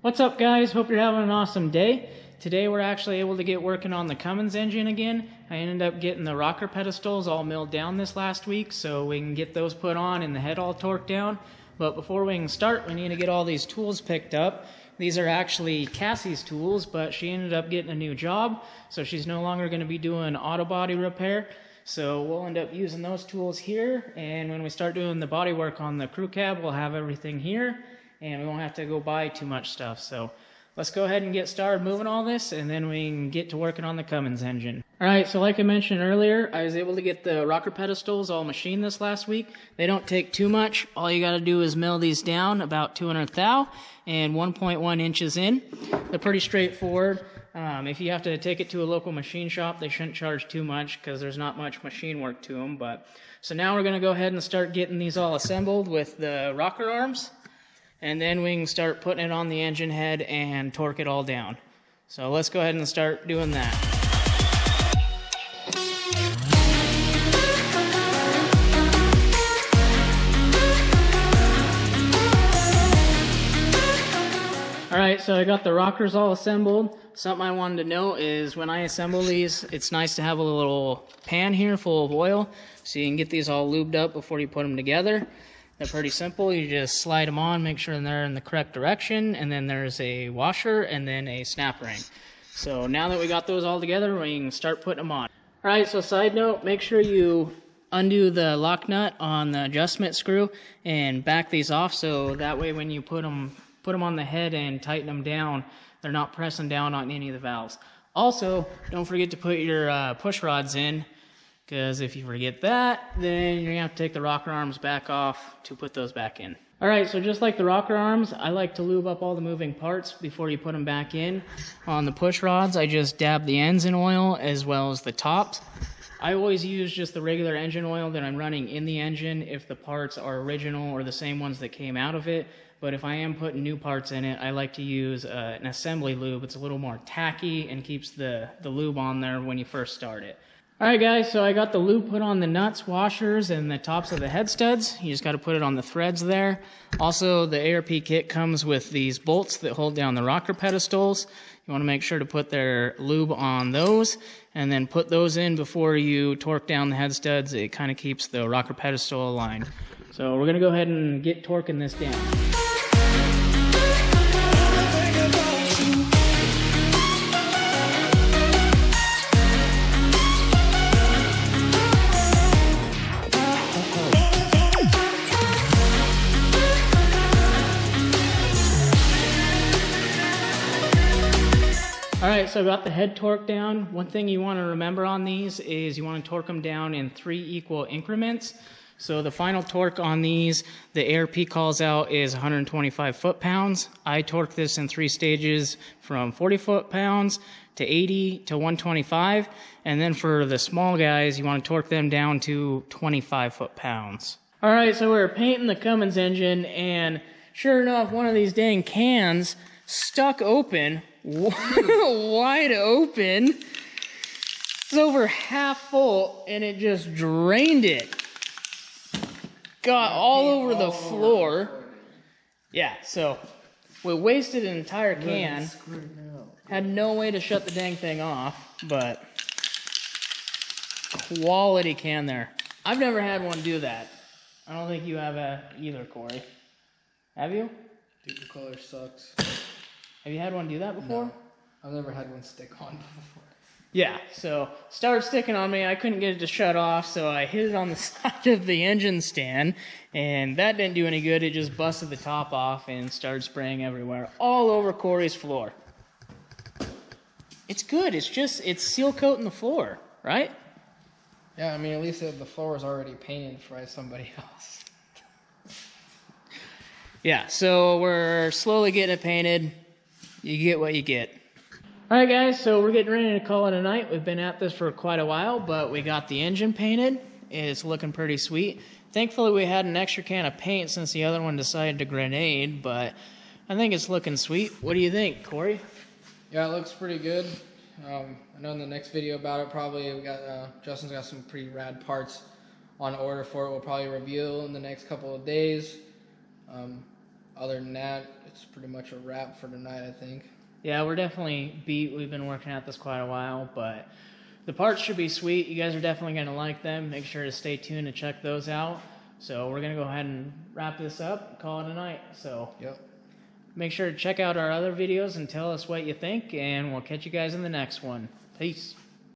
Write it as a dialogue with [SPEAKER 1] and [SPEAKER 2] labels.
[SPEAKER 1] What's up, guys? Hope you're having an awesome day. Today we're actually able to get working on the Cummins engine again. I ended up getting the rocker pedestals all milled down this last week so we can get those put on and the head all torqued down. But before we can start, we need to get all these tools picked up. These are actually Cassie's tools, but she ended up getting a new job, so she's no longer going to be doing auto body repair. So we'll end up using those tools here, and when we start doing the body work on the crew cab, we'll have everything here, and we won't have to go buy too much stuff. So let's go ahead and get started moving all this, and then we can get to working on the Cummins engine. Alright, so like I mentioned earlier, I was able to get the rocker pedestals all machined this last week. They don't take too much. All you gotta do is mill these down about 200 thou and 1.1 inches in. They're pretty straightforward. If you have to take it to a local machine shop, they shouldn't charge too much because there's not much machine work to them. So now we're gonna go ahead and start getting these all assembled with the rocker arms. And then we can start putting it on the engine head and torque it all down. So let's go ahead and start doing that. Alright, so I got the rockers all assembled. Something I wanted to note is when I assemble these, it's nice to have a little pan here full of oil so you can get these all lubed up before you put them together. They're pretty simple. You just slide them on, make sure they're in the correct direction, and then there's a washer and then a snap ring. So now that we got those all together, we can start putting them on. Alright, so side note, make sure you undo the lock nut on the adjustment screw and back these off so that way when you put them on the head and tighten them down, they're not pressing down on any of the valves. Also, don't forget to put your push rods in, because if you forget that, then you're going to have to take the rocker arms back off to put those back in. Alright, so just like the rocker arms, I like to lube up all the moving parts before you put them back in. On the push rods, I just dab the ends in oil as well as the tops. I always use just the regular engine oil that I'm running in the engine if the parts are original or the same ones that came out of it. But if I am putting new parts in it, I like to use an assembly lube. It's a little more tacky and keeps the lube on there when you first start it. Alright guys, so I got the lube put on the nuts, washers, and the tops of the head studs. You just got to put it on the threads there. Also, the ARP kit comes with these bolts that hold down the rocker pedestals. You want to make sure to put their lube on those, and then put those in before you torque down the head studs. It kind of keeps the rocker pedestal aligned. So we're going to go ahead and get torquing this down. Alright, so I got the head torque down. One thing you want to remember on these is you want to torque them down in 3 equal increments. So the final torque on these, the ARP calls out, is 125 foot-pounds. I torque this in 3 stages from 40 foot-pounds to 80 to 125. And then for the small guys, you want to torque them down to 25 foot-pounds. Alright, so we're painting the Cummins engine, and sure enough, one of these dang cans stuck open, wide open. It's over half full, and it just drained it. Got all over the floor. Yeah, so we wasted an entire can. Had no way to shut the dang thing off, but quality can there. I've never had one do that. I don't think you have either, Corey. Have you?
[SPEAKER 2] Dude, the color sucks.
[SPEAKER 1] Have you had one do that before?
[SPEAKER 2] No, I've never had one stick on before.
[SPEAKER 1] Yeah, so started sticking on me. I couldn't get it to shut off, so I hit it on the side of the engine stand, and that didn't do any good. It just busted the top off and started spraying everywhere, all over Corey's floor. It's good. It's seal coating the floor, right?
[SPEAKER 2] Yeah, I mean, at least the floor is already painted for somebody else.
[SPEAKER 1] Yeah, so we're slowly getting it painted. You get what you get. Alright guys, so we're getting ready to call it a night. We've been at this for quite a while, but we got the engine painted. It's looking pretty sweet. Thankfully we had an extra can of paint since the other one decided to grenade, but I think it's looking sweet. What do you think, Corey?
[SPEAKER 2] Yeah, it looks pretty good. I know in the next video about it, probably we got Justin's got some pretty rad parts on order for it. We'll probably review in the next couple of days. other than that, it's pretty much a wrap for tonight, I think.
[SPEAKER 1] Yeah, we're definitely beat. We've been working at this quite a while, but the parts should be sweet. You guys are definitely going to like them. Make sure to stay tuned and check those out. So we're going to go ahead and wrap this up, call it a night. So
[SPEAKER 2] Yep.
[SPEAKER 1] make sure to check out our other videos and tell us what you think, and we'll catch you guys in the next one. Peace.